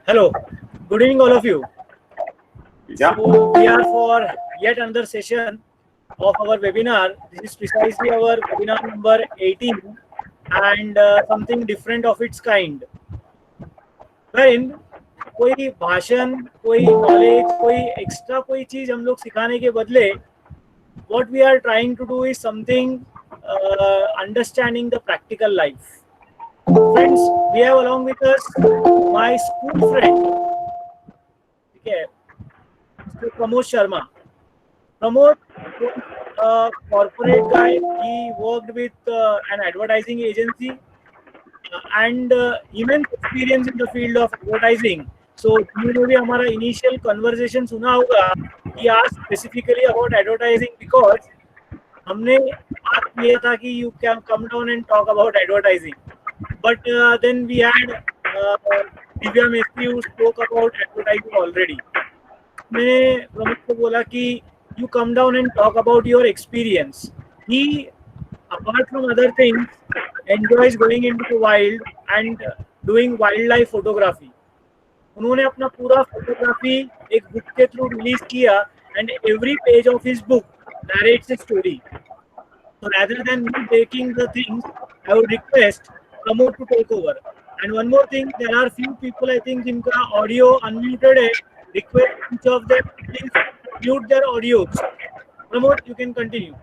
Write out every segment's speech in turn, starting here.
Hello, good evening, all of you. Yeah. So, we are for yet another session of our webinar. This is precisely our webinar number 18 and something different of its kind. Wherein कोई भाषण, कोई knowledge, कोई extra कोई चीज हम लोग सिखाने के बदले what we are trying to do is something understanding the practical life. Friends, we have along with us my school friend, okay, Mr. Pramod Sharma. Pramod was a corporate guy. He worked with an advertising agency and immense experience in the field of advertising. So, तुमने भी हमारा initial conversation सुना होगा. He asked specifically about advertising because हमने बात किया था कि you can come down and talk about advertising. But then we had Divya Mestri who spoke about advertising already. मैंने प्रमोद को बोला कि you come down and talk about your experience. He, apart from other things, enjoys going into the wild and doing wildlife photography. उन्होंने अपना पूरा photography एक book के through release किया and every page of his book narrates a story. So rather than me taking the things, I would request Pramod to take over. And one more thing, there are few people I think जिनका audio unmuted है. Request each of them to please mute their audios. Pramod, you can continue.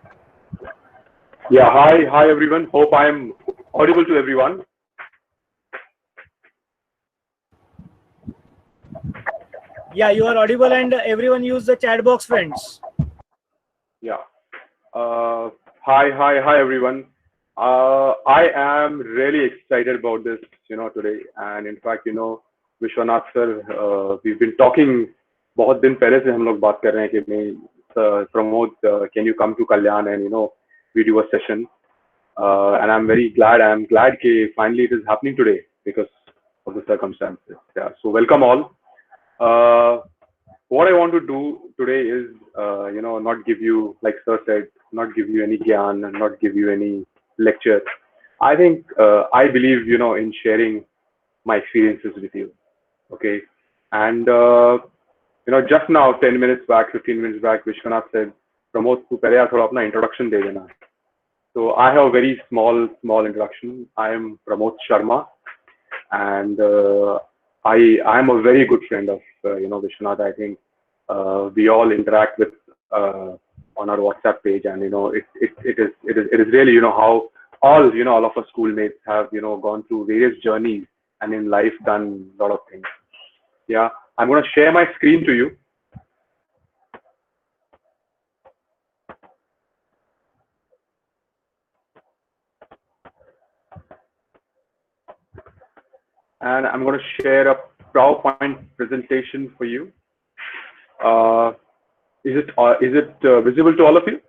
Yeah. Hi everyone. Hope I am audible to everyone. Yeah, you are audible and everyone use the chat box, friends. Yeah. Hi everyone. I am really excited about this, today. And in fact, Vishwanath sir, we've been talking. बहुत दिन पहले से हम लोग बात कर रहे हैं कि मैं Pramod, can you come to Kalyan and we do a session. And I'm very glad. I'm glad that finally it is happening today because of the circumstances. Yeah. So welcome all. What I want to do today is, not give you, like Sir said, not give you any gyan, not give you any lecture. I think I believe, in sharing my experiences with you. Okay. And, just now, 10 minutes back, 15 minutes back, Vishwanath said, Pramod, tu pehle yaar thoda apna introduction de dena. So I have a very small introduction. I am Pramod Sharma, and I am a very good friend of Vishwanath. I think we all interact with on our WhatsApp page, and it is really how all of us schoolmates have gone through various journeys and in life done a lot of things. Yeah, I'm going to share my screen to you. And I'm going to share a PowerPoint presentation for you. Is it visible to all of you?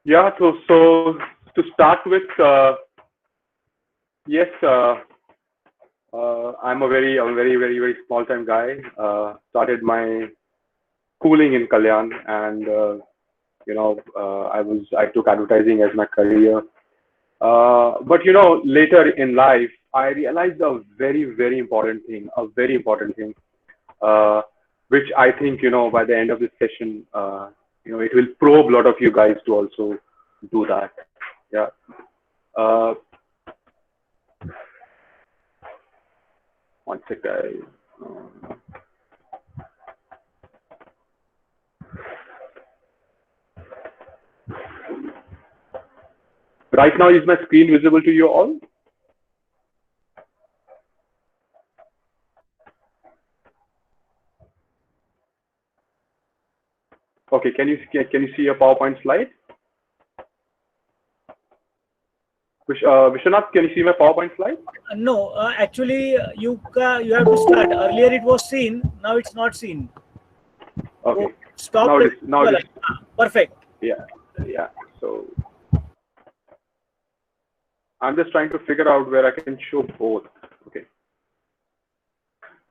Yeah. So to start with, yes. I'm a very small time guy. Started my schooling in Kalyan, and I took advertising as my career. But later in life, I realized a very important thing, which I think by the end of this session, it will probe a lot of you guys to also do that. Yeah. One sec, guys. Right now, is my screen visible to you all? Okay, can you see a PowerPoint slide? Vishwanath, can you see my PowerPoint slide? No, actually, you have to start. Earlier it was seen, now it's not seen. Okay. So stop. Now it is. Perfect. Yeah. So I'm just trying to figure out where I can show both. Okay.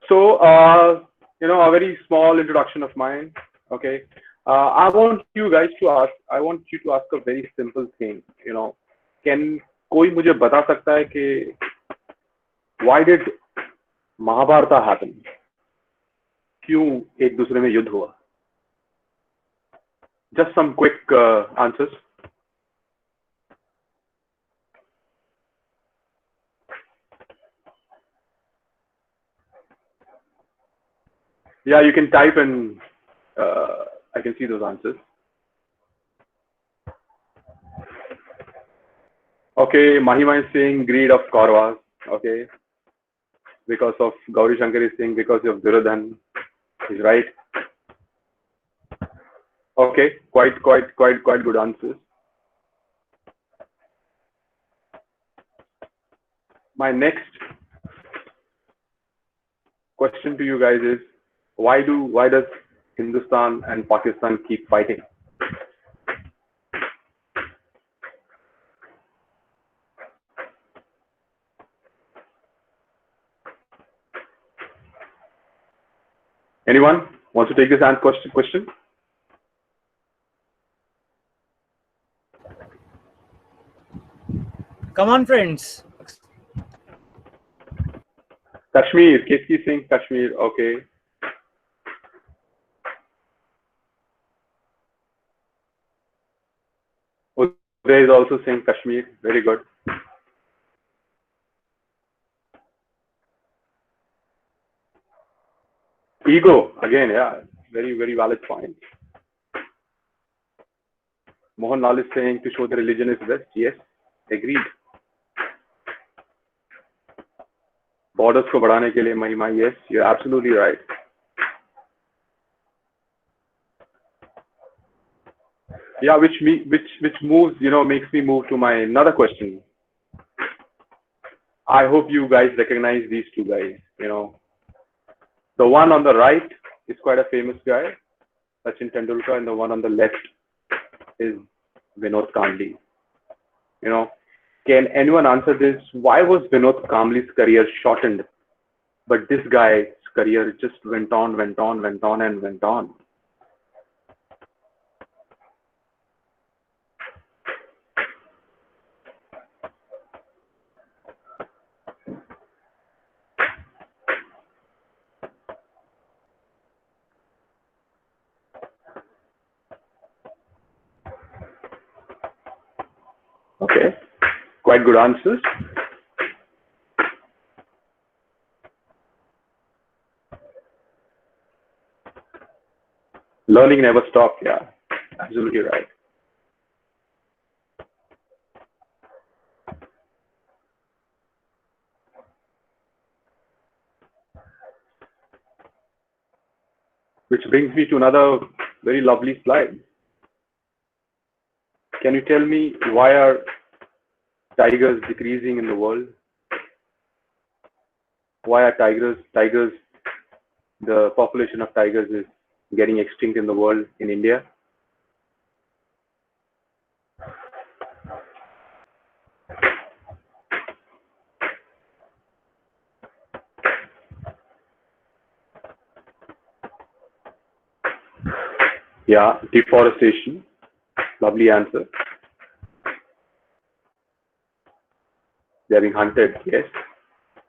So a very small introduction of mine. Okay. I want you guys to ask. I want you to ask a very simple thing. Can कोई मुझे बता सकता है कि why did Mahabharat happen? क्यों एक दूसरे में युद्ध हुआ? Just some quick answers. Yeah, you can type and I can see those answers. Okay, Mahima is saying greed of Kauravas. Okay, because of Gauri Shankar is saying because of Duryodhan. He's right. Okay, quite good answers. My next question to you guys is why does Hindustan and Pakistan keep fighting? Anyone wants to take this question? Come on, friends. Kashmir, Keski Singh, Kashmir. Okay. Uday is also saying Kashmir. Very good. Ego again, yeah, very valid point. Mohan Lal is saying to show the religion is best. Yes, agreed. Borders को बढ़ाने के लिए महिमा. Yes, you're absolutely right. Yeah, which moves, makes me move to my another question. I hope you guys recognize these two guys. The one on the right is quite a famous guy, Sachin Tendulkar, and the one on the left is Vinod Kambli. Can anyone answer this? Why was Vinod Kambli's career shortened, but this guy's career just went on. Okay, quite good answers. Learning never stops. Yeah, absolutely right. Which brings me to another very lovely slide. Can you tell me why are tigers decreasing in the world? Why are tigers, the population of tigers is getting extinct in the world, in India? Yeah, deforestation. Lovely answer. They are being hunted. Yes.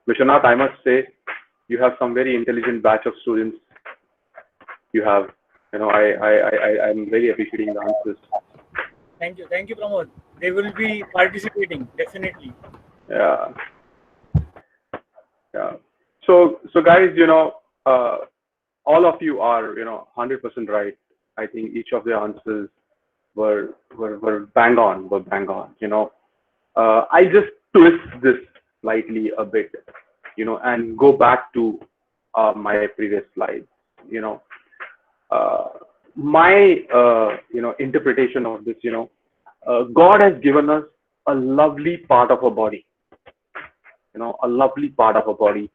Vishwanath, I must say, you have some very intelligent batch of students. You have, I'm very appreciating the answers. Thank you, Pramod. They will be participating definitely. Yeah. So guys, all of you are, 100% right. I think each of the answers were bang on. I just twist this slightly a bit, and go back to my previous slide. My interpretation of this, God has given us a lovely part of our body, a lovely part of our body,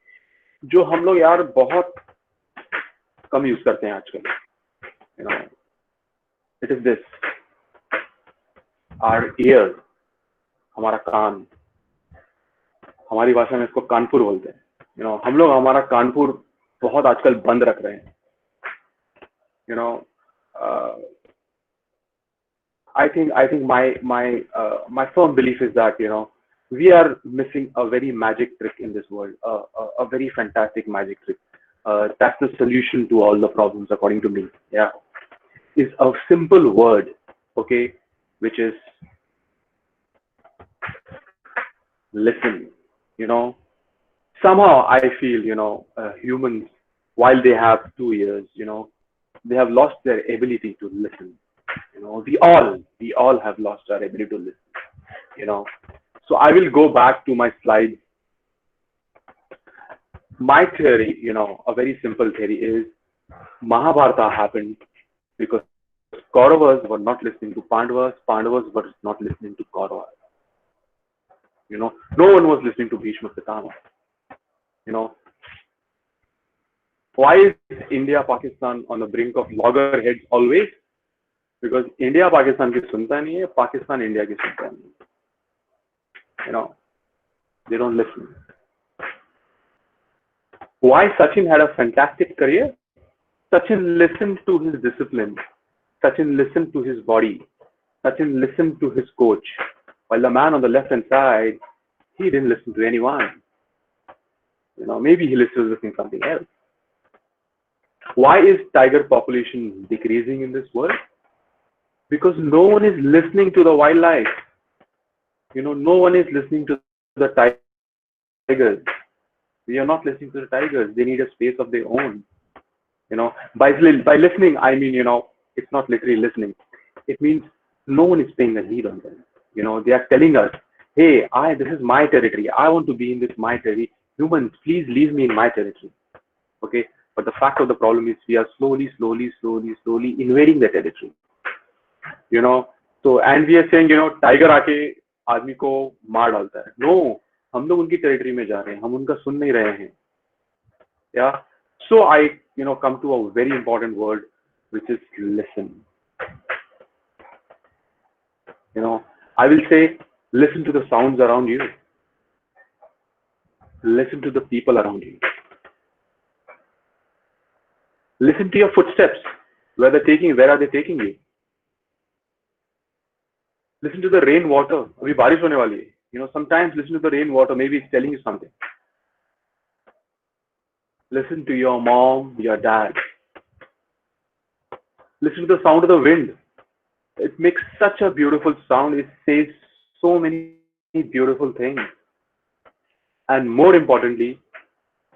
जो हम लोग यार बहुत कम use करते हैं आजकल. It is this, our ear, हमारा कान, हमारी भाषा में इसको कानपुर बोलते हैं. हम लोग हमारा कानपुर बहुत आजकल बंद रख रहे हैं. You know, I think my firm belief is that we are missing a very magic trick in this world, a very fantastic magic trick. That's the solution to all the problems, according to me. Yeah, is a simple word, okay, which is listen. Somehow I feel humans, while they have 2 years, they have lost their ability to listen. We all have lost our ability to listen. you know so I will go back to my slides. My theory, a very simple theory, is Mahabharata happened because Kauravas were not listening to Pandavas, Pandavas were not listening to Kauravas. No one was listening to Bhishma Pitama. you know why is India Pakistan on the brink of loggerheads always? Because India Pakistan ki sunta nahi hai, Pakistan India ki sunta nahi hai. They don't listen. Why Sachin had a fantastic career? Sachin listened to his discipline. Sachin listened to his body. Sachin listened to his coach. While the man on the left hand side, he didn't listen to anyone. Maybe he was listening to something else. Why is tiger population decreasing in this world? Because no one is listening to the wildlife. No one is listening to the tigers. We are not listening to the tigers. They need a space of their own. By listening, I mean, it's not literally listening. It means no one is paying a heed on them. They are telling us, hey, this is my territory. I want to be in this my territory. Humans, please leave me in my territory. Okay. But the fact of the problem is we are slowly invading the territory. So, and we are saying, tiger आके आदमी को मार डालता है. No, हम लोग उनकी territory में जा रहे हैं. हम उनका सुन नहीं रहे हैं. Yeah. So I, come to a very important word, which is listen. I will say, listen to the sounds around you. Listen to the people around you. Listen to your footsteps. Where are they taking you? Listen to the rainwater. Abhi barish hone wali hai. Sometimes listen to the rainwater. Maybe it's telling you something. Listen to your mom, your dad. Listen to the sound of the wind. It makes such a beautiful sound. It says so many beautiful things. And more importantly,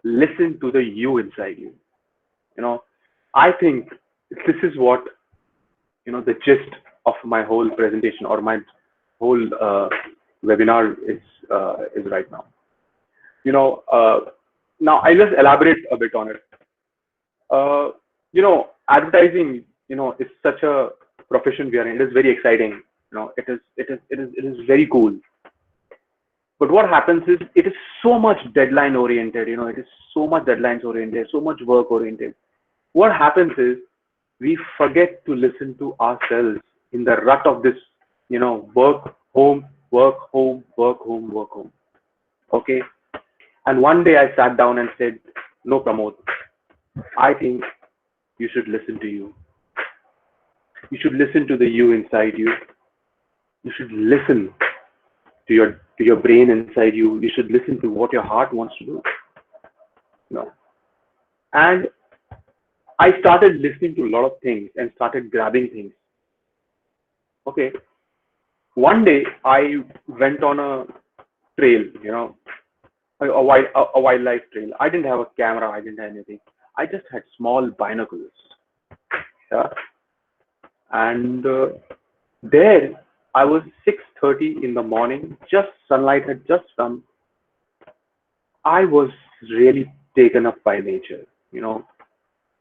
listen to the you inside you. I think this is what, the gist of my whole presentation or my whole webinar is right now. Now I'll just elaborate a bit on it. Advertising, is such a profession we are in. It is very exciting. It is very cool. But what happens is it is so much deadline oriented. It is so much deadlines oriented, so much work oriented. What happens is we forget to listen to ourselves in the rut of this, work, home, work, home, work, home, work, home. Okay. And one day I sat down and said, no, Pramod, I think you should listen to you. You should listen to the you inside you. You should listen to your brain inside you. You should listen to what your heart wants to do. And I started listening to a lot of things and started grabbing things. Okay. One day I went on a trail, a wildlife trail. I didn't have a camera. I didn't have anything. I just had small binoculars. Yeah. And there I was 6:30 in the morning. Just sunlight had just come. I was really taken up by nature.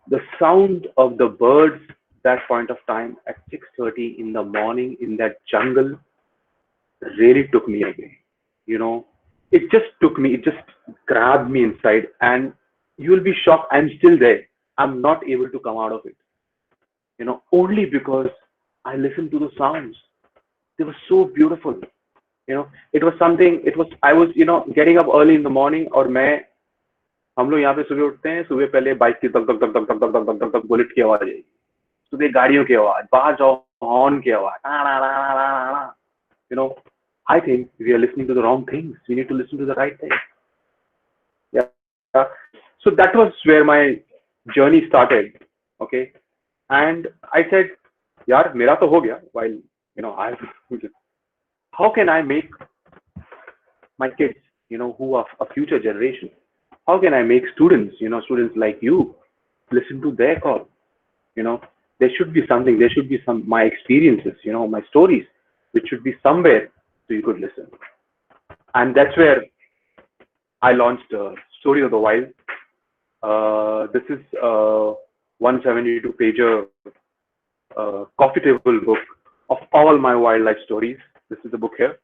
The sound of the birds that point of time at 6:30 in the morning in that jungle really took me away. It just took me, it just grabbed me inside, and you will be shocked. I'm still there. I'm not able to come out of it. Only because I listened to the sounds. They were so beautiful. It was something, I was, getting up early in the morning, or हम लोग यहाँ पे सुबह उठते हैं, सुबह पहले bike की तक तक तक तक तक तक तक तक तक बुलेट की आवाज आएगी, सुबह गाड़ियों की आवाज, बाहर जाओ हॉर्न की आवाज, you know, I think we are listening to the wrong things. We need to listen to the right things. Yeah. So that was where my journey started. Okay. And I said, यार मेरा तो हो गया. While I how can I make my kids, who are a future generation, how can I make students, students like you, listen to their call? You know, there should be something. There should be some my experiences, my stories, which should be somewhere so you could listen. And that's where I launched Story of the Wild. This is a 172 pager coffee table book of all my wildlife stories. This is the book here.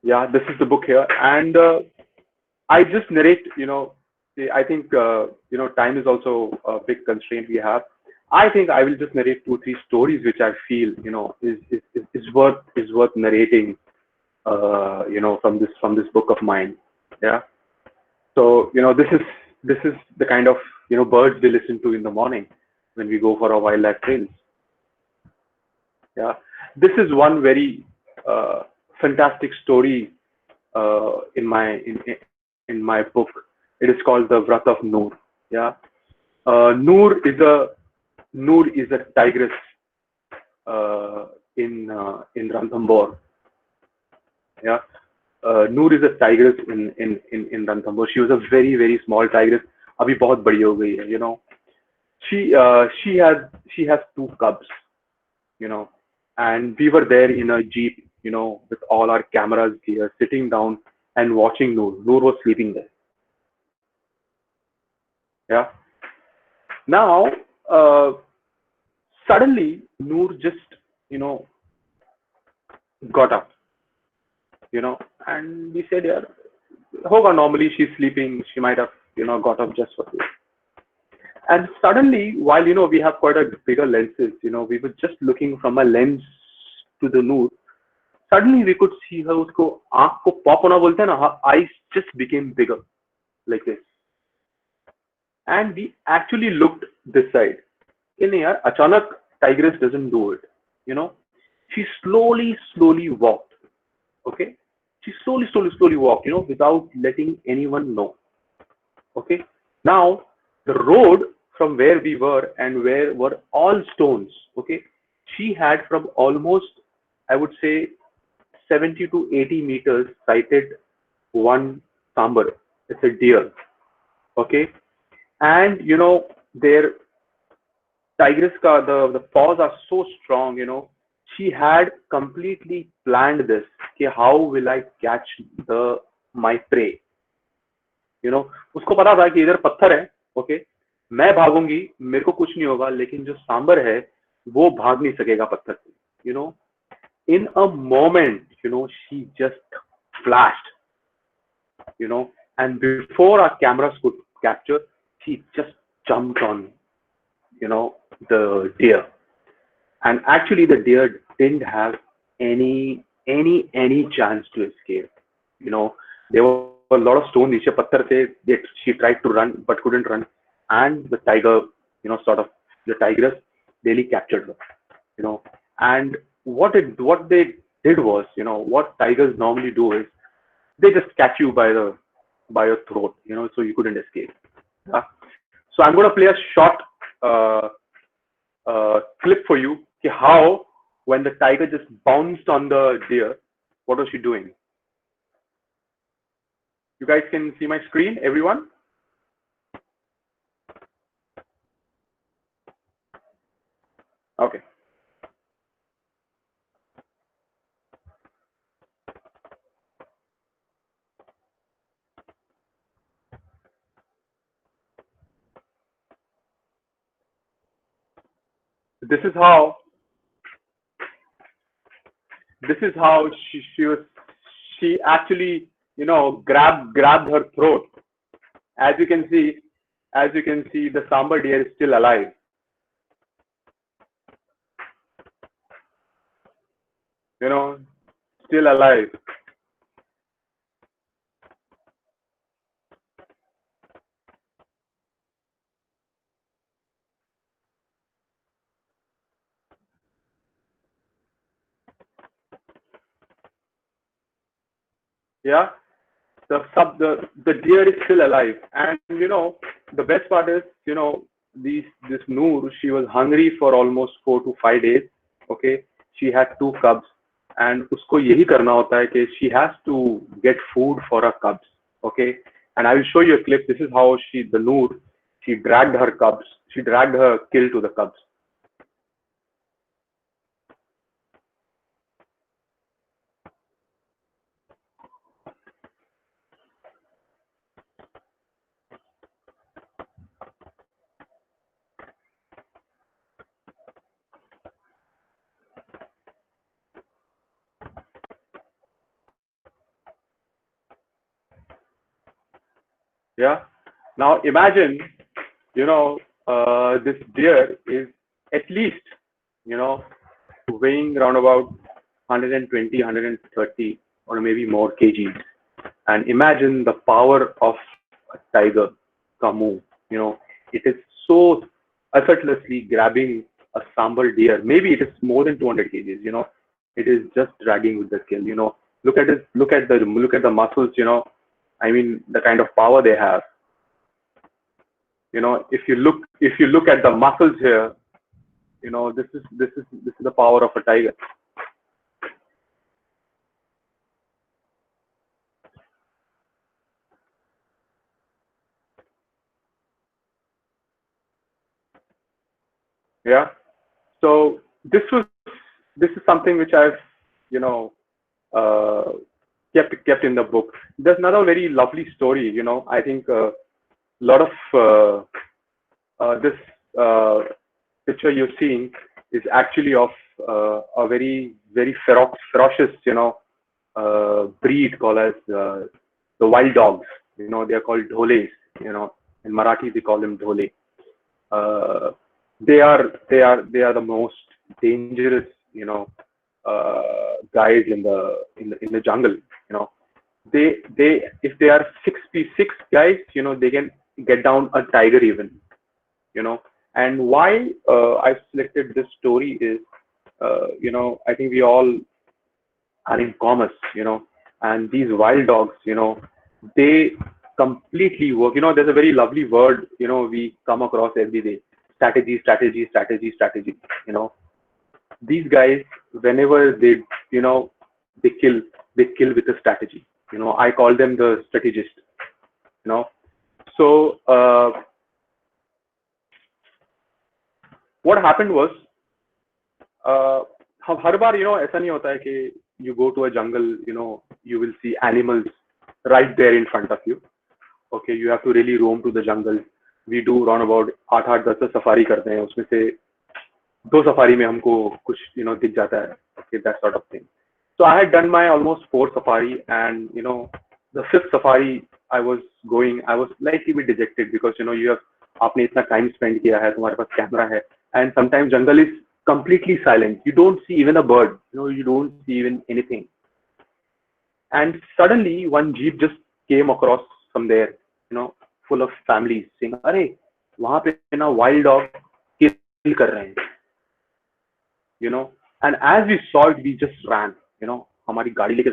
Yeah, this is the book here. And I just narrate, I think, time is also a big constraint we have. I think I will just narrate 2, 3 stories which I feel, is worth narrating, from this book of mine. Yeah. So, this is the kind of, birds we listen to in the morning when we go for our wildlife trails. Yeah. This is one very fantastic story in my book. It is called The Vrat of Noor. Yeah. Noor is a tigress in Ranthambore. Yeah. Noor is a tigress in Ranthambore. She was a very very small tigress. अभी बहुत बड़ी हो गई है. She has 2 cubs. And we were there in a jeep, with all our cameras here, sitting down and watching Noor. Noor was sleeping there. Yeah. Now, suddenly Noor just, got up, and we said, yeah, hoga, normally she's sleeping. She might have, got up just for this. And suddenly, while, we have quite a bigger lenses, we were just looking from a lens to the Noor. Suddenly we could see her, usko aankh ko pop hona bolte hain na, her eyes just became bigger like this. And we actually looked this side. In here, achanak tigress doesn't do it. She slowly walked. Okay, she slowly walked. Without letting anyone know. Okay. Now the road from where we were and where were all stones. Okay, she had from almost, I would say, 70 to 80 meters sighted one sambar. It's a deer. Okay. And their tigress ka, the paws are so strong. She had completely planned this. कि how will I catch my prey? उसको पता था कि इधर पत्थर है. Okay, मैं भागूंगी, मेरे को कुछ नहीं होगा, लेकिन जो सांबर है वो भाग नहीं सकेगा पत्थर से. In a moment, she just flashed, and before our cameras could capture, she just jumped on, the deer. And actually, the deer didn't have any chance to escape. There were a lot of stones. नीचे पत्थर थे. She tried to run but couldn't run, and the tiger, the tigress really captured her. And what they did was, what tigers normally do is they just catch you by your throat, so you couldn't escape. Yeah? So I'm going to play a short clip for you. How when the tiger just bounced on the deer, what was she doing? You guys can see my screen, everyone? Okay. This is how she actually, grabbed her throat. As you can see, as you can see, the sambar deer is still alive. You know, still alive. Yeah, the deer is still alive, and the best part is, this Noor, she was hungry for almost 4 to 5 days. Okay, she had two cubs, and उसको यही करना होता है कि she has to get food for her cubs. Okay, and I will show you a clip. This is how the Noor, she dragged her cubs, she dragged her kill to the cubs. Yeah. Now imagine, this deer is at least, you know, weighing around about 120, 130, or maybe more kgs. And imagine the power of a tiger, Kamu. It is so effortlessly grabbing a sambar deer. Maybe it is more than 200 kgs. It is just dragging with the kill. Look at the muscles. I mean, the kind of power they have. If you look at the muscles here, this is the power of a tiger. Yeah. So this is something which I've you know uh, kept in the book. There's another very lovely story. I think a lot of this picture you're seeing is actually of a very very ferocious breed called as the wild dogs. They are called dholes. In Marathi they call them dhole. Uh, they are the most dangerous guys in the jungle. They if they are 6 guys, they can get down a tiger even. And why I've selected this story is, I think we all are in commerce, and these wild dogs, they completely work. There's a very lovely word, we come across every day: strategy, strategy, strategy, strategy. These guys, whenever they kill, they kill with a strategy. I call them the strategist. You know, so what happened was, हर बार ऐसा नहीं होता है कि you go to a jungle, you will see animals right there in front of you. Okay, you have to really roam to the jungle. We do around about 8 10 safari करते हैं, उसमें से 2 safari में हमको कुछ दिख जाता है. Okay, that sort of thing. So I had done my almost 4 safari, and the 5th safari I was slightly bit dejected because you have आपने इतना time spend किया है, तुम्हारे पास camera है, and sometimes jungle is completely silent. You don't see even a bird. You don't see even anything. And suddenly one jeep just came across from there, full of families saying, "अरे वहाँ पे ना wild dog kill कर रहे हैं." And as we saw it, we just ran. हमारी गाड़ी लेके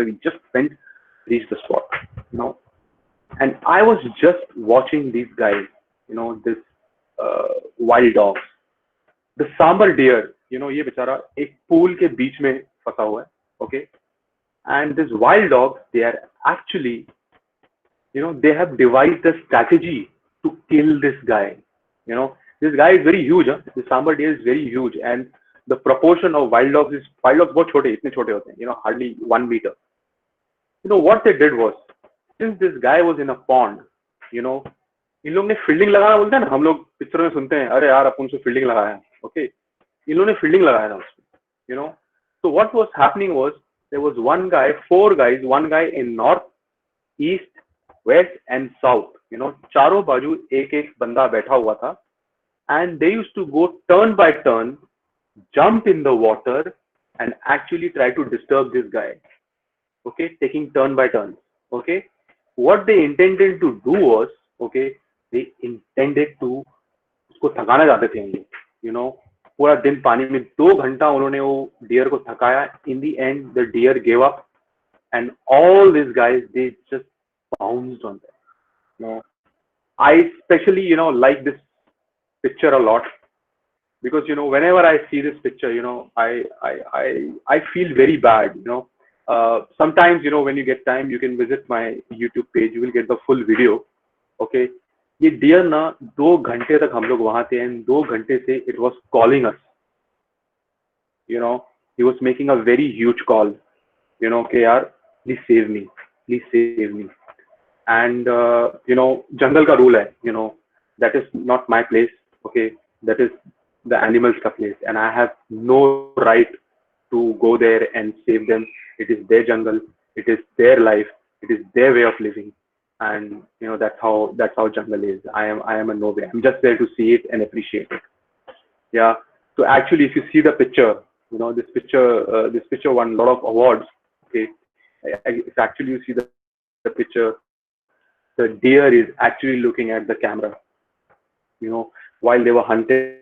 we just went, reached the spot. And I was just watching these guys, this wild dogs. The sambar deer, ये बेचारा एक pool के बीच में फंसा हुआ है. Okay, and this wild dogs, they are actually, they have devised a strategy to kill this guy. This guy is very huge. The sambar deer is very huge, and the proportion of wild dogs बहुत छोटे, इतने छोटे होते हैं, hardly 1 meter. What they did was, since this guy was in a pond, इन लोग ने fielding लगाना बोलते हैं ना, हम लोग पिक्चर में सुनते हैं, अरे यार अपन से फील्डिंग लगाया. ओके, इन लोगों ने फील्डिंग लगाया था उसमें. So what was happening was, there was 4 guys, one guy in north, east, west and south. चारों बाजू एक एक बंदा बैठा हुआ था, and they used to go turn by turn, jump in the water, and actually try to disturb this guy. Okay, taking turn by turn. Okay, what they intended to do was, okay, they intended to उसको थकाना चाहते थे हम लोग, पूरा दिन पानी में 2 घंटा उन्होंने वो डियर को थकाया. In the end the deer gave up, and all these guys, they just bounced on them. I especially like this picture a lot, because whenever I see this picture, I feel very bad. Sometimes when you get time, you can visit my YouTube page, you will get the full video. Okay, ये dear ना 2 घंटे तक हम लोग वहां थे, and 2 घंटे से it was calling us. He was making a very huge call, कि यार please save me, please save me. And जंगल का रूल है, that is not my place. Okay, that is the animals ka place, and I have no right to go there and save them. It is their jungle, it is their life, it is their way of living, and that's how jungle is. I am a nobody. I'm just there to see it and appreciate it. Yeah. So actually, if you see the picture, this picture won a lot of awards. Okay, if actually you see the picture, the deer is actually looking at the camera, while they were hunting.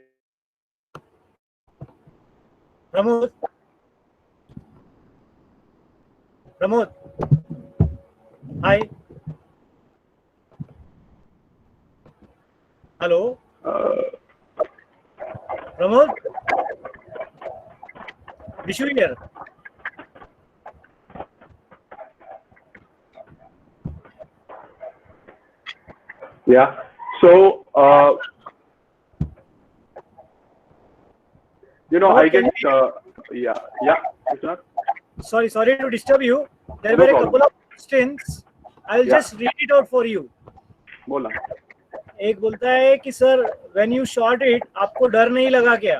Pramod, hi. Hello, Pramod. Vishu here. Yeah. So, I get, yeah. It's not. Sorry to disturb you. There No were a problem. couple of questions. I'll Yeah. just read it out for you. बोला. एक बोलता है कि sir, when you shot it, आपको डर नहीं लगा क्या?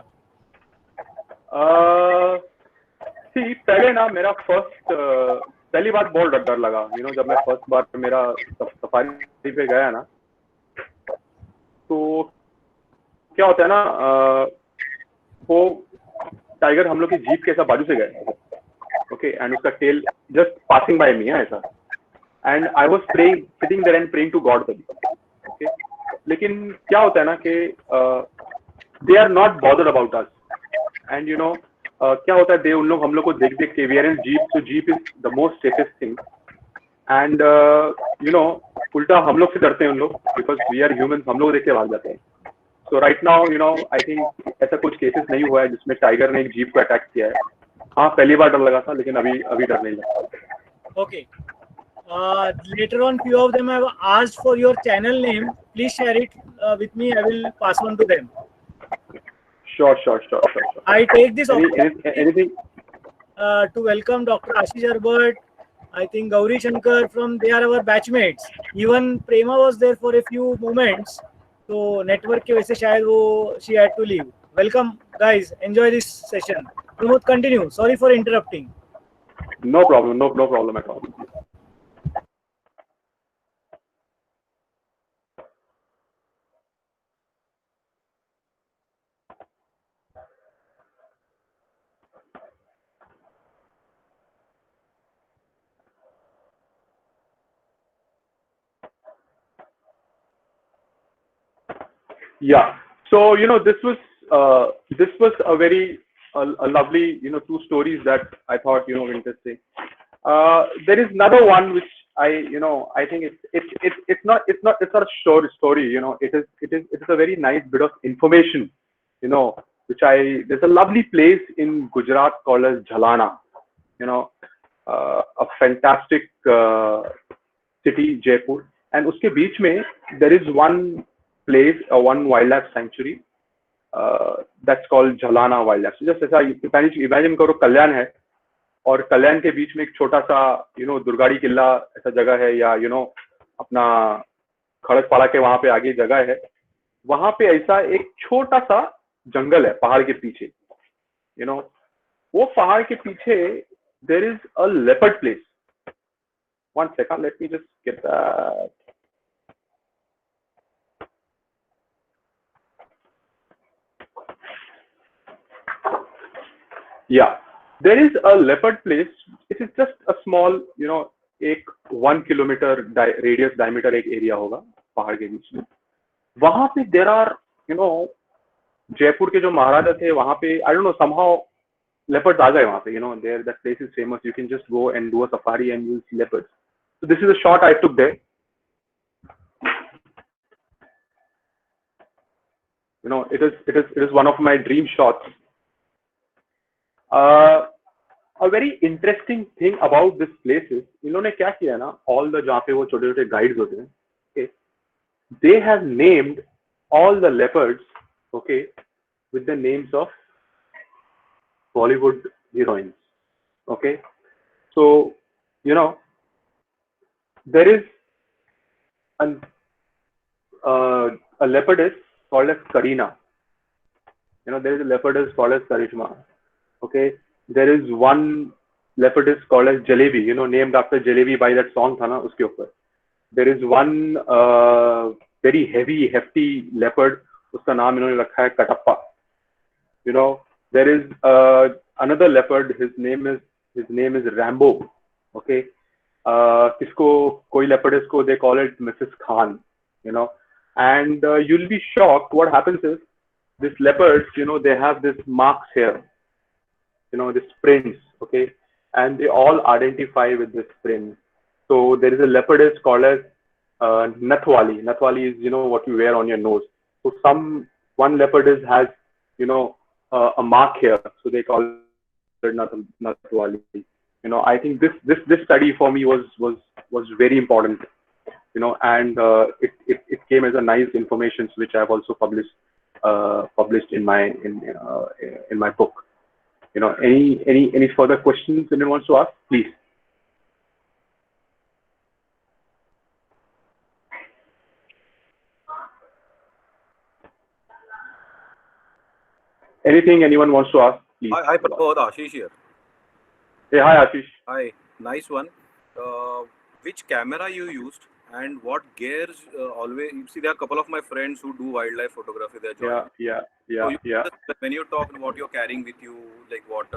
See, पहले ना मेरा पहली बार बहुत डर लगा. जब मैं फर्स्ट बार मेरा सफारी पे गया ना, तो क्या होता है ना, वो टाइगर हम लोग की जीप के ऐसा बाजू से गए. ओके, एंड उसका tail just passing by me है ऐसा, and I was praying, sitting there and praying to God तभी. ओके, लेकिन क्या होता है ना कि they are not bothered about us, and क्या होता है, उन लोग हम लोग को देख के, we are in jeep, so jeep is the most safest thing, and उल्टा हम लोग से डरते हैं उन लोग, बिकॉज वी आर ह्यूमन, हम लोग देख के भाग जाते हैं. सो राइट नाउ आई थिंक ऐसा कुछ केसेस नहीं हुआ है जिसमें टाइगर ने एक जीप को अटैक किया है. हाँ, पहली बार डर लगा था, लेकिन अभी डर नहीं लगा. Okay. Later on, few of them have asked for your channel name. Please share it with me. I will pass on to them. Sure. I take this opportunity Anything? to welcome Dr. Ashish Arbert. I think Gauri Shankar they are our batchmates. Even Prema was there for a few moments. So network के वजह से शायद वो she had to leave. Welcome guys. Enjoy this session. Pramod, continue. Sorry for interrupting. No problem. No problem at all. Yeah. So this was a very a lovely two stories that I thought interesting. There is another one which I think it's not a short story. It is a very nice bit of information. There's a lovely place in Gujarat called as Jhalana. A fantastic city, Jaipur, and uske beech mein there is one place, one wildlife sanctuary that's called Jhalana Wildlife. So just ऐसा imagine करो कल्याण है, और कल्याण के बीच में एक छोटा सा दुर्गाड़ी किला ऐसा जगह है, या अपना खड़कपाड़ा के वहां पे आगे जगह है, वहां पे ऐसा एक छोटा सा जंगल है पहाड़ के पीछे. वो पहाड़ के पीछे there is a leopard place. One second, let me just get that. Yeah, there is a leopard place. It is just a small, एक 1 किलोमीटर रेडियस डायमीटर एक एरिया होगा पहाड़ के बीच में. वहां पे there are you know Jaipur के जो महाराजा थे वहां पे I don't know somehow leopards आ गए वहां पे. There that place is famous. You can just go and do a safari and you'll see leopards. So this is a shot I took there. It is one of my dream shots. A very interesting thing about this place is इन्होंने क्या किया ना, all the जहाँ पे वो छोटे छोटे guides होते हैं, okay, they have named all the leopards, okay, with the names of Bollywood heroines. Okay, so there is an a leopardess called as Karina. There is a leopardess called as Karishma. Okay, there is one leopardess called as Jalebi, named after Jalebi by that song tha na uske upar. There is one very heavy hefty leopard, uska naam inhone rakha hai Katappa. There is another leopard, his name is Rambo. Okay, kisko koi leopardess ko they call it Mrs. Khan. And you'll be shocked. What happens is this leopards, they have this marks here, this prints, okay, and they all identify with this print. So there is a leopardess called as Nathwali. Nathwali is what you wear on your nose. So one leopardess has a mark here, so they call it Nathwali. I think this study for me was very important. And it came as a nice information which I have also published in my book. Any further questions anyone wants to ask, please. Anything anyone wants to ask, please. Hi, Prabodh, Ashish here. Hey, hi Ashish. Hi, nice one. Which camera you used and what gears? Always, you see, there are a couple of my friends who do wildlife photography. They're joining. Yeah. When you talk what you're carrying with you, like what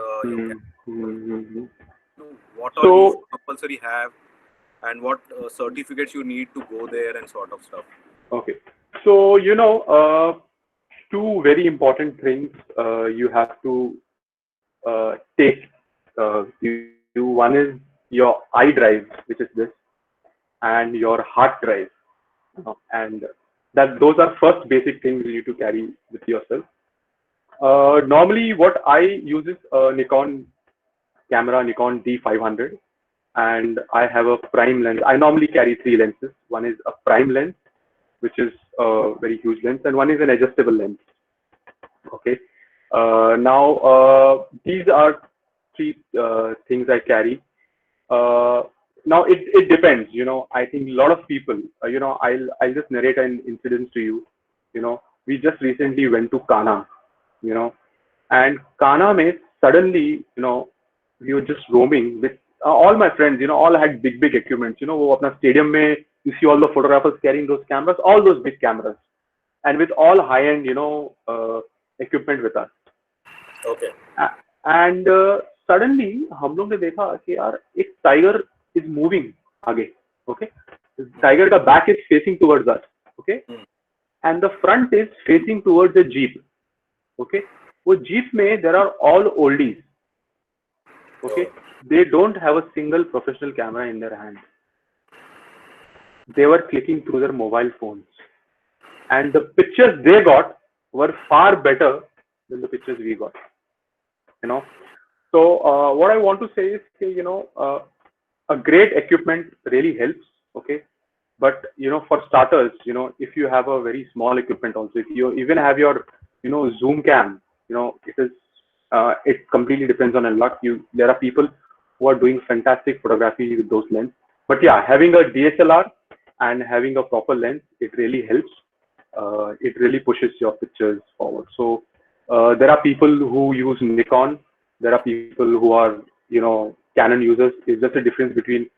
what all you compulsory have, and what certificates you need to go there and sort of stuff. Okay, so two very important things you have to take. One is your iDrive, which is this, and your hard drive, and those are first basic things you need to carry with yourself. Normally, what I use is a Nikon camera, Nikon D500, and I have a prime lens. I normally carry 3 lenses. One is a prime lens, which is a very huge lens, and one is an adjustable lens. Okay. Now these are 3 things I carry. Now it depends. I think a lot of people. I'll just narrate an incident to you. We just recently went to Kana. And Kana mein suddenly, we were just roaming with all my friends. All had big equipment. वो अपना stadium में you see all the photographers carrying those cameras, all those big cameras, and with all high-end, equipment with us. Okay. And suddenly हम लोग ने देखा कि यार एक tiger is moving आगे. Okay. The tiger का back is facing towards us. Okay. And the front is facing towards the jeep. Okay. वो jeep में there are all oldies. Okay. They don't have a single professional camera in their hand. They were clicking through their mobile phones, and the pictures they got were far better than the pictures we got. So what I want to say is, a great equipment really helps. Okay, but for starters, if you have a very small equipment also, if you even have your zoom cam, it completely depends on a lot. There are people who are doing fantastic photography with those lenses, but yeah, having a DSLR and having a proper lens, it really helps. It really pushes your pictures forward. So there are people who use Nikon. There are people who are Canon users. It's just a difference between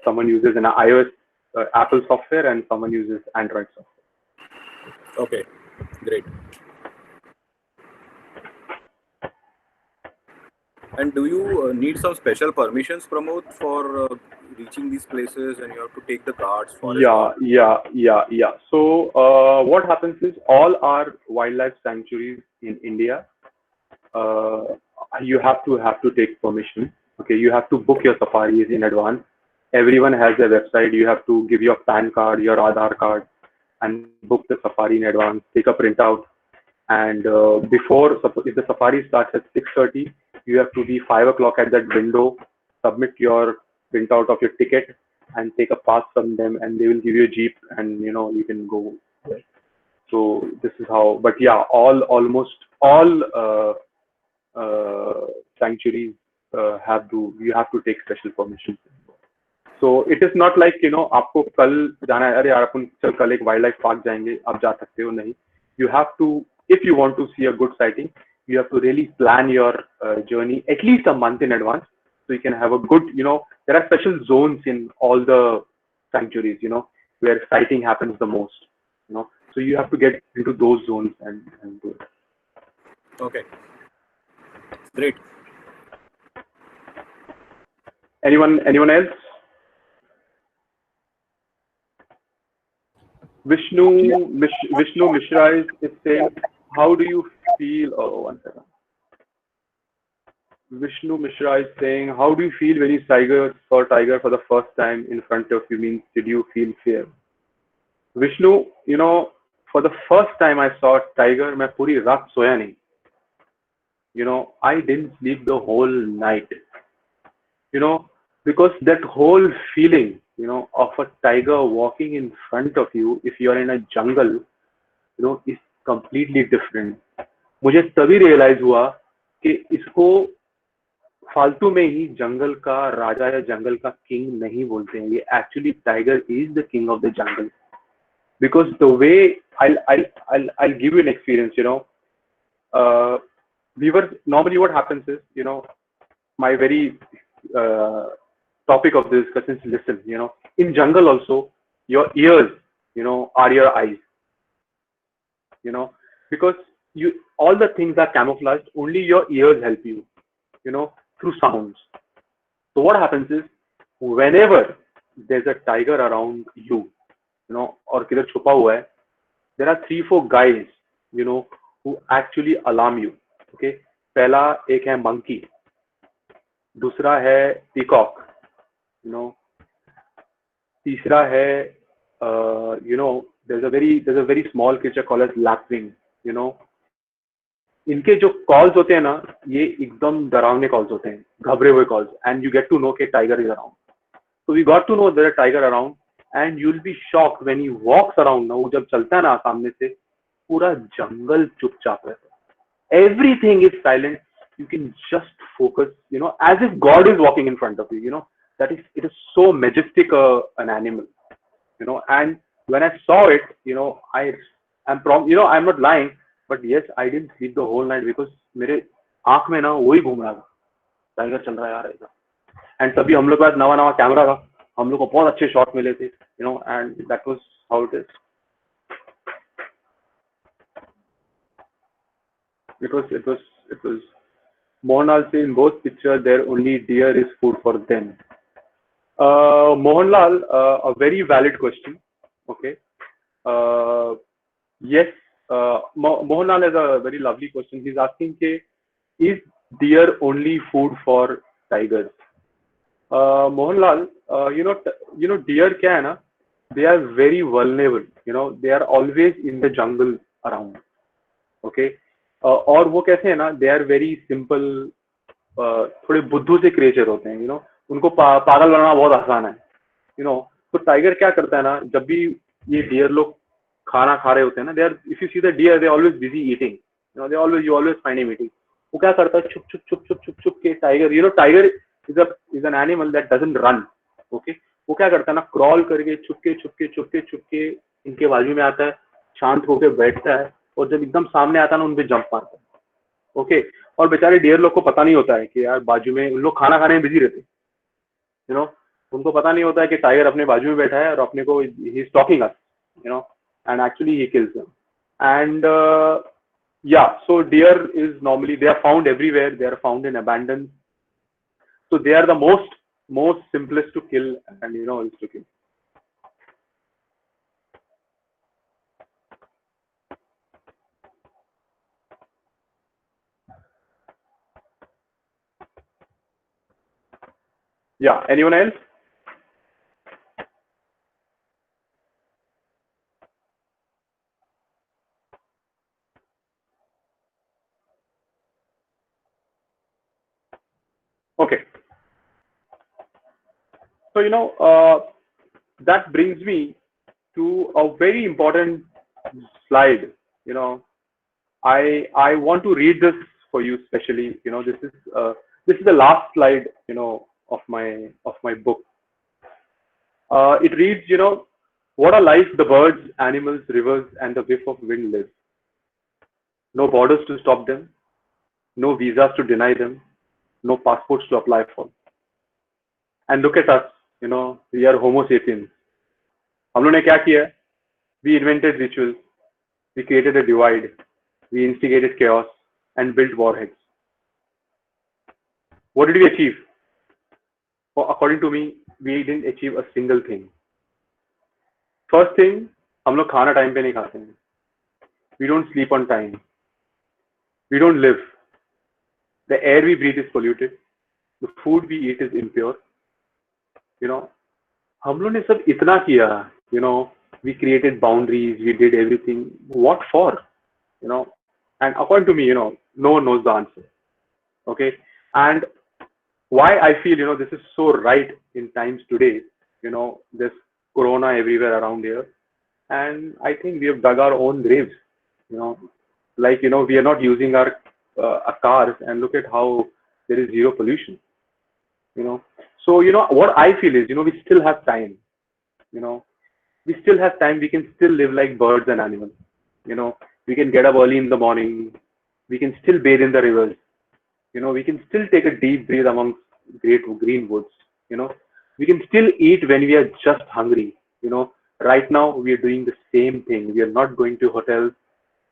someone uses an iOS Apple software and someone uses Android software. Okay, great. And do you need some special permissions, Pramod, for reaching these places, and you have to take the guards, forest guard? Yeah. So what happens is all our wildlife sanctuaries in India, uh, you have to take permission. Okay, you have to book your safaris in advance. Everyone has their website. You have to give your PAN card, your Aadhaar card, and book the safari in advance. Take a printout, and if the safari starts at 6:30, you have to be 5 o'clock at that window. Submit your printout of your ticket and take a pass from them, and they will give you a jeep, and you can go. So this is how. But yeah, almost all sanctuaries you have to take special permission. So it is not like आपको कल जाना है, अरे यार अपन चल कल एक wild life park जाएंगे, आप जा सकते हो, नहीं. You have to, if you want to see a good sighting, you have to really plan your journey at least a month in advance, so you can have a good, there are special zones in all the sanctuaries, where sighting happens the most, so you have to get into those zones and do it. Okay, great. Anyone else? Vishnu Mishra is saying, how do you feel? Oh, one second. Vishnu Mishra is saying, how do you feel when you saw tiger for the first time in front of you? Means, did you feel fear? Vishnu, for the first time I saw tiger, मैं पूरी रात सोया नहीं. I didn't sleep the whole night. Because that whole feeling, of a tiger walking in front of you, if you are in a jungle, is completely different. मुझे तभी realise हुआ कि इसको फालतू में ही जंगल का राजा या जंगल का किंग नहीं बोलते हैं. ये actually tiger is the king of the jungle. Because the way I'll give you an experience, we were normally, what happens is, my very topic of this discussion is listen. In jungle also, your ears, are your eyes. Because all the things are camouflaged. Only your ears help you, through sounds. So what happens is, whenever there's a tiger around you, or किधर छुपा हुआ है, there are 3-4 guys, who actually alarm you. Okay, पहला एक है monkey, दूसरा है peacock, तीसरा है there's a very small creature called as lapwing. इनके जो कॉल्स होते हैं ना, ये एकदम डरावने कॉल्स होते हैं, घबरे हुए calls, and you get to know कि tiger is around. So we got to know there's a tiger around, and you'll be shocked when he walks around. ना, वो जब चलता है ना सामने से, पूरा जंगल चुपचाप रहता है. Everything is silent. You can just focus, as if God is walking in front of you. It is so majestic an animal, And when I saw it, I'm not lying, but yes, I didn't sleep the whole night because मेरे आँख में ना वही घूम रहा था, tiger चल रहा है यार ऐसा. एंड तभी हम लोग के पास नवा कैमरा था, हम लोग को बहुत अच्छे शॉट मिले थे, and that was how it is. It was Mohanlal say in both pictures there only deer is food for them. Mohanlal, a very valid question. Okay. Yes, Mohanlal has a very lovely question. He's asking, is deer only food for tigers? Mohanlal, deer क्या है ना, they are very vulnerable. They are always in the jungle around. Okay. और वो कैसे है ना, they are very simple, थोड़े बुद्धू से क्रिएचर होते हैं. उनको पागल बनाना बहुत आसान है. तो टाइगर क्या करता है ना, जब भी ये डियर लोग खाना खा रहे होते हैं ना, they are, if you see the deer, they are always busy eating. You always find him eating. वो क्या करता है, छुप के tiger, tiger is an animal that doesn't run. Okay. वो क्या करता है ना, क्रॉल करके छुपके इनके बाजू में आता है, शांत होकर बैठता है, और जब एकदम सामने आता है ना, उनपे जंप मारता है. ओके. और बेचारे डियर लोग को पता नहीं होता है कि यार बाजू में, उन लोग खाना खाने में बिजी रहते, उनको पता नहीं होता है कि टाइगर अपने बाजू में बैठा है और अपने को he is talking us, and actually he kills them. And yeah, so deer is normally, they are found everywhere. They are found in abundance. So they are the most simplest to kill, and is to kill. Yeah. Anyone else? Okay. So that brings me to a very important slide. You know, I want to read this for you, especially. This is the last slide. Of my book. It reads, what a life the birds, animals, rivers, and the whiff of wind live. No borders to stop them, no visas to deny them, no passports to apply for. And look at us, we are Homo sapiens. हम लोग ने क्या किया? We invented rituals, we created a divide, we instigated chaos, and built warheads. What did we achieve? Well, according to me, we didn't achieve a single thing. First thing, हम लोग खाना time पे नहीं खाते हैं. We don't sleep on time. We don't live. The air we breathe is polluted. The food we eat is impure. हम लोग ने सब इतना किया. We created boundaries. We did everything. What for? And according to me, no one knows the answer. Okay. And why I feel, this is so right in times today. There's corona everywhere around here. And I think we have dug our own graves. We are not using our cars, and look at how there is zero pollution. So what I feel is, we still have time. We still have time. We can still live like birds and animals. We can get up early in the morning. We can still bathe in the rivers. We can still take a deep breath amongst great green woods. We can still eat when we are just hungry. Right now we are doing the same thing. We are not going to hotels.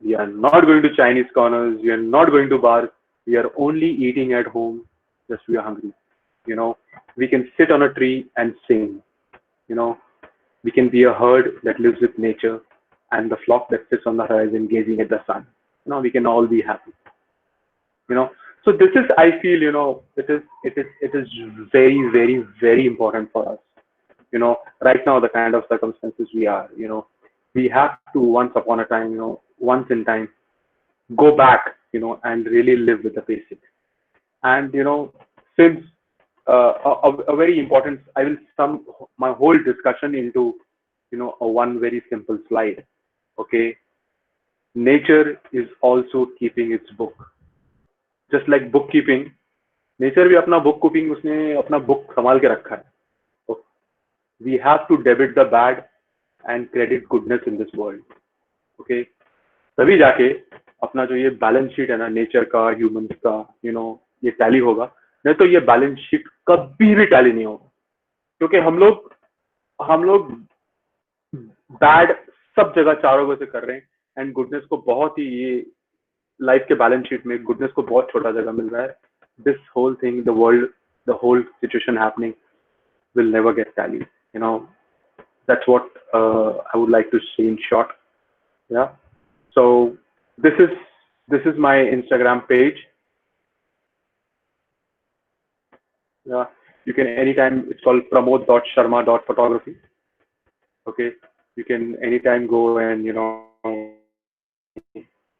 We are not going to Chinese corners. We are not going to bars. We are only eating at home. Just we are hungry. We can sit on a tree and sing. We can be a herd that lives with nature, and the flock that sits on the horizon gazing at the sun. We can all be happy. So this is, I feel, it is very, very, very important for us. Right now, the kind of circumstances we are, we have to once upon a time, once in time, go back, and really live with the basics. And, since a very important, I will sum my whole discussion into, a one very simple slide. Okay. Nature is also keeping its book. Just like bookkeeping, nature भी अपना bookkeeping उसने अपना book संभाल के रखा है. So we have to debit the bad and credit goodness in this world. Okay, तभी जाके अपना जो ये balance sheet है ना, nature का, humans का, ये tally होगा. नहीं तो ये balance sheet कभी भी tally नहीं होगा, क्योंकि हम लोग bad सब जगह चारों ओर से कर रहे हैं, and goodness को बहुत ही ये लाइफ के बैलेंस शीट में गुडनेस को बहुत छोटा जगह मिल रहा है. This whole thing, the world, the whole situation happening will never get tallied. That's what I would like to say in short. Yeah. So this is my Instagram page. Yeah. You can anytime, it's called pramod.sharma.photography. Okay. You can anytime go and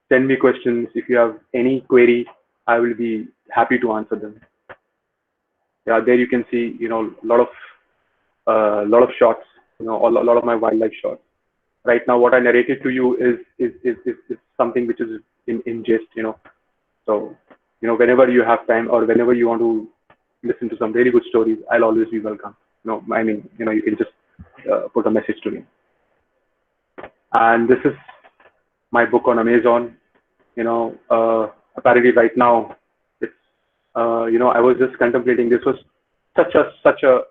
send me questions. If you have any query, I will be happy to answer them. Yeah, there you can see, a lot of shots, a lot of my wildlife shots. Right now, what I narrated to you is something which is in gist, So, whenever you have time or whenever you want to listen to some really good stories, I'll always be welcome. I mean, you can just put a message to me. And this is my book on Amazon. Apparently right now it's I was just contemplating, this was such a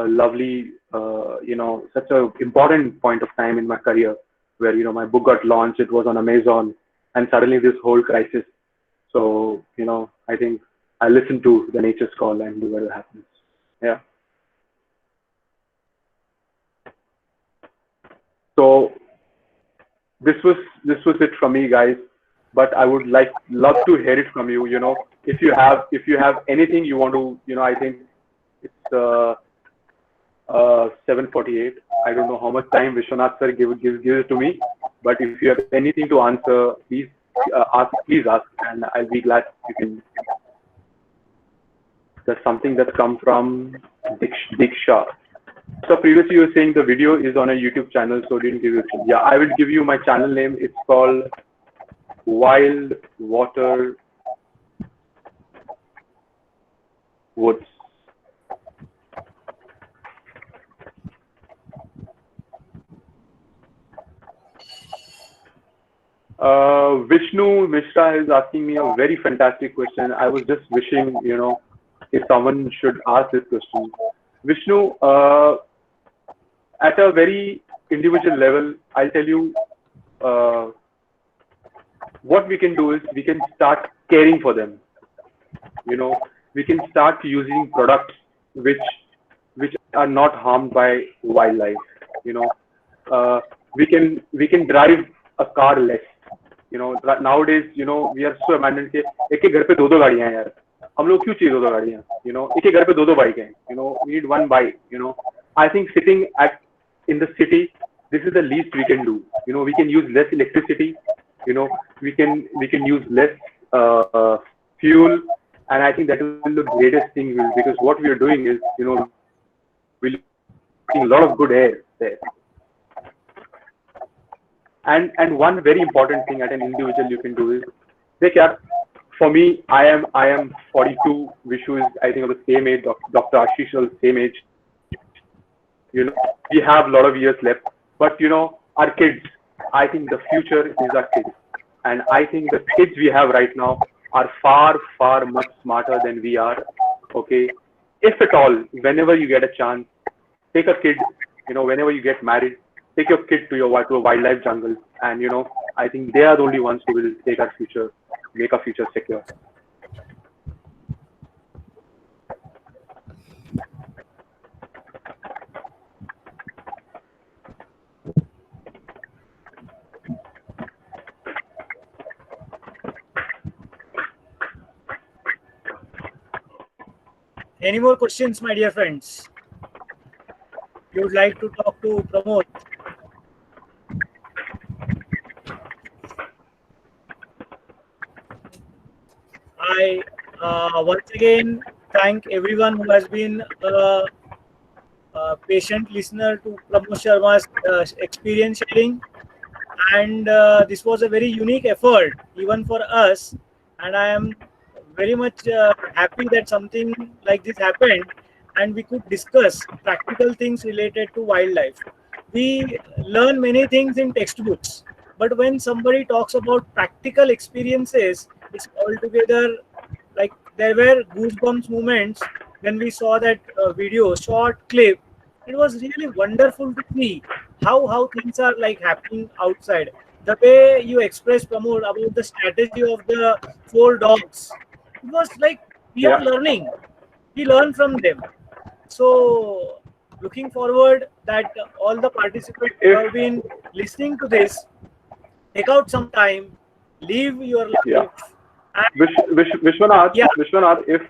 lovely such a important point of time in my career where my book got launched, it was on Amazon, and suddenly this whole crisis. So I think I listen to the nature's call and do whatever happens. Yeah. So this was it from me, guys. But I would love to hear it from you. If you have anything you want to, I think it's 7:48. I don't know how much time Vishwanath sir give it to me, but if you have anything to answer, please ask, and I'll be glad you can. There's something that's come from Diksha. So previously you were saying the video is on a YouTube channel, so didn't give you. Yeah, I will give you my channel name. It's called Wild Water Woods. Vishnu Mishra is asking me a very fantastic question. I was just wishing, if someone should ask this question. Vishnu, at a very individual level, I'll tell you what we can do is we can start caring for them. We can start using products which are not harmed by wildlife. We can drive a car less. Nowadays, we are so abandoned के एक एक घर पे दो गाड़ियां हैं यार. हम लोग क्यों चाहिए दो गाड़ियां? एक एक घर पे दो बाइक हैं. We need one bike. I think sitting in the city, this is the least we can do. We can use less electricity. We can use less fuel, and I think that is the greatest thing, because what we are doing is, we're getting a lot of good air there. And one very important thing at an individual you can do is, for me, I am 42. Vishu is, I think, of the same age. Dr. Ashish is the same age. We have a lot of years left, but our kids, I think the future is our kids, and I think the kids we have right now are far much smarter than we are. Okay, if at all, whenever you get a chance, take a kid. Whenever you get married, take your kid to a wildlife jungle, and I think they are the only ones who will make our future secure. Any more questions, my dear friends? You would like to talk to Pramod? I once again thank everyone who has been a patient listener to Pramod Sharma's experience sharing, and this was a very unique effort even for us, and I am very much happy that something like this happened and we could discuss practical things related to wildlife. We learn many things in textbooks, but when somebody talks about practical experiences, it's altogether like there were goosebumps moments when we saw that video, short clip. It was really wonderful to see how things are like happening outside. The way you expressed, Pramod, about the strategy of the 4 dogs, it was like we are learning. We learn from them. So, looking forward that all the participants who have been listening to this, take out some time, live your life. Yeah. Vishwanath, if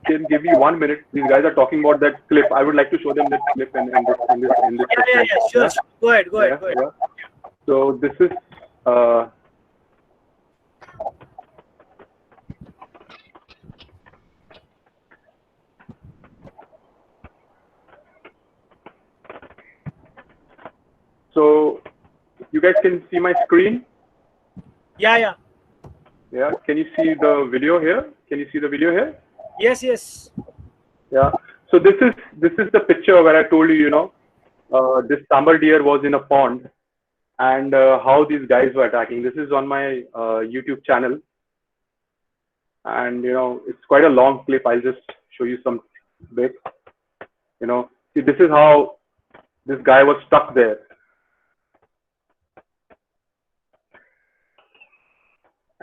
can give me 1 minute. These guys are talking about that clip. I would like to show them that clip in this. Yeah, sure. Go ahead. Yeah. So this is. So you guys can see my screen? Yeah. Yeah. Can you see the video here? Yes. Yeah. So this is the picture where I told you, this sambar deer was in a pond, and how these guys were attacking. This is on my YouTube channel, and it's quite a long clip. I'll just show you some bits. See, this is how this guy was stuck there.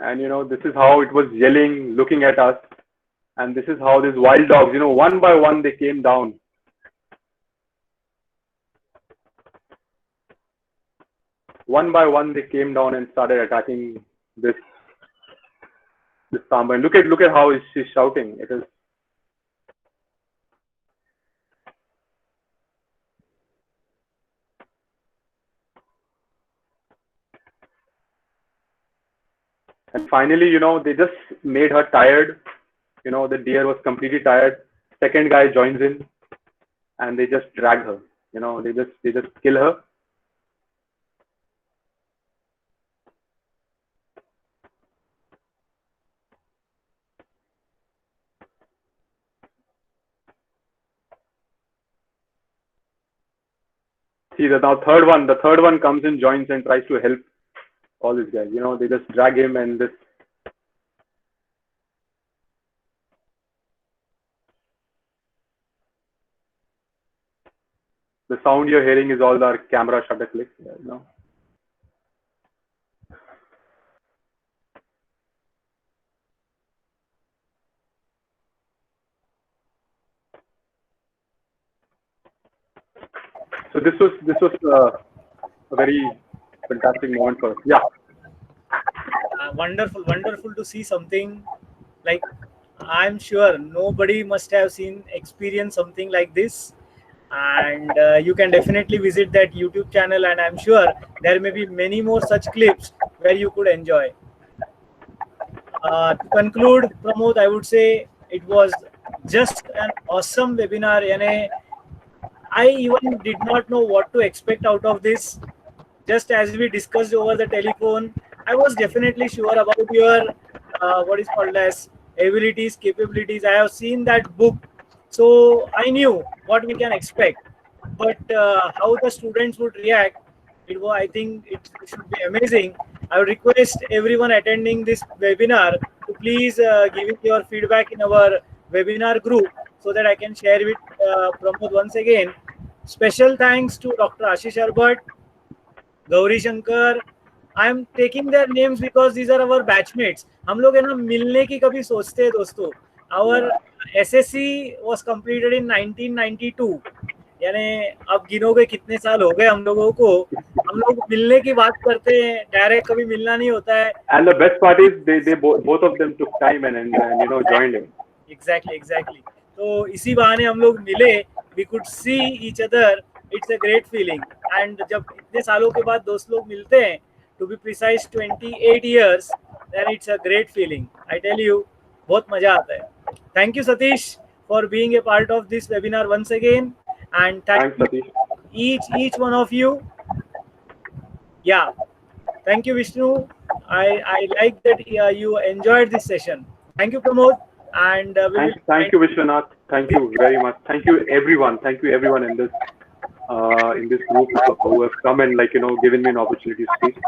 and this is how it was yelling, looking at us, and this is how these wild dogs, one by one they came down. One by one they came down and started attacking this Samba. And look at how she's shouting. It is. And finally, they just made her tired. The deer was completely tired. Second guy joins in, and they just drag her. They just kill her. See, the third one comes and joins and tries to help all these guys. They just drag him, and this. The sound you're hearing is all our camera shutter clicks. So this was a very fantastic moment for us. Yeah. Wonderful to see something like, I'm sure nobody must have experienced something like this, and you can definitely visit that YouTube channel, and I'm sure there may be many more such clips where you could enjoy. To conclude, Pramod, I would say it was just an awesome webinar. I even did not know what to expect out of this. Just as we discussed over the telephone, I was definitely sure about your what is called as abilities, capabilities. I have seen that book, so I knew what we can expect. But how the students would react, I think it should be amazing. I would request everyone attending this webinar to please give your feedback in our webinar group, so that I can share with Pramod once again. Special thanks to Dr. Ashish Arbhat, Gauri Shankar. I am taking their names because these are our batchmates. हम लोग है ना मिलने की कभी सोचते हैं दोस्तों. Our SSC was completed in 1992. यानी अब गिनोगे कितने साल हो गए हम लोगों को. हम लोग मिलने की बात करते हैं, डायरेक्ट कभी मिलना नहीं होता है. And the best part is they both of them took time and joined him. Exactly. तो इसी बहाने हम लोग मिले. We could see each other. It's a great feeling. And जब इतने सालों के बाद दोस्त लोग मिलते हैं, to be precise 28 years, then it's a great feeling. I tell you, बहुत मजा आता है. Thank you, Satish, for being a part of this webinar once again. And thanks Satish. Each one of you. Yeah. Thank you, Vishnu. I like that you enjoyed this session. Thank you, Pramod. And thank you, Vishwanath. Thank you very much. Thank you, everyone. Thank you, everyone in this group who have come and given me an opportunity to speak.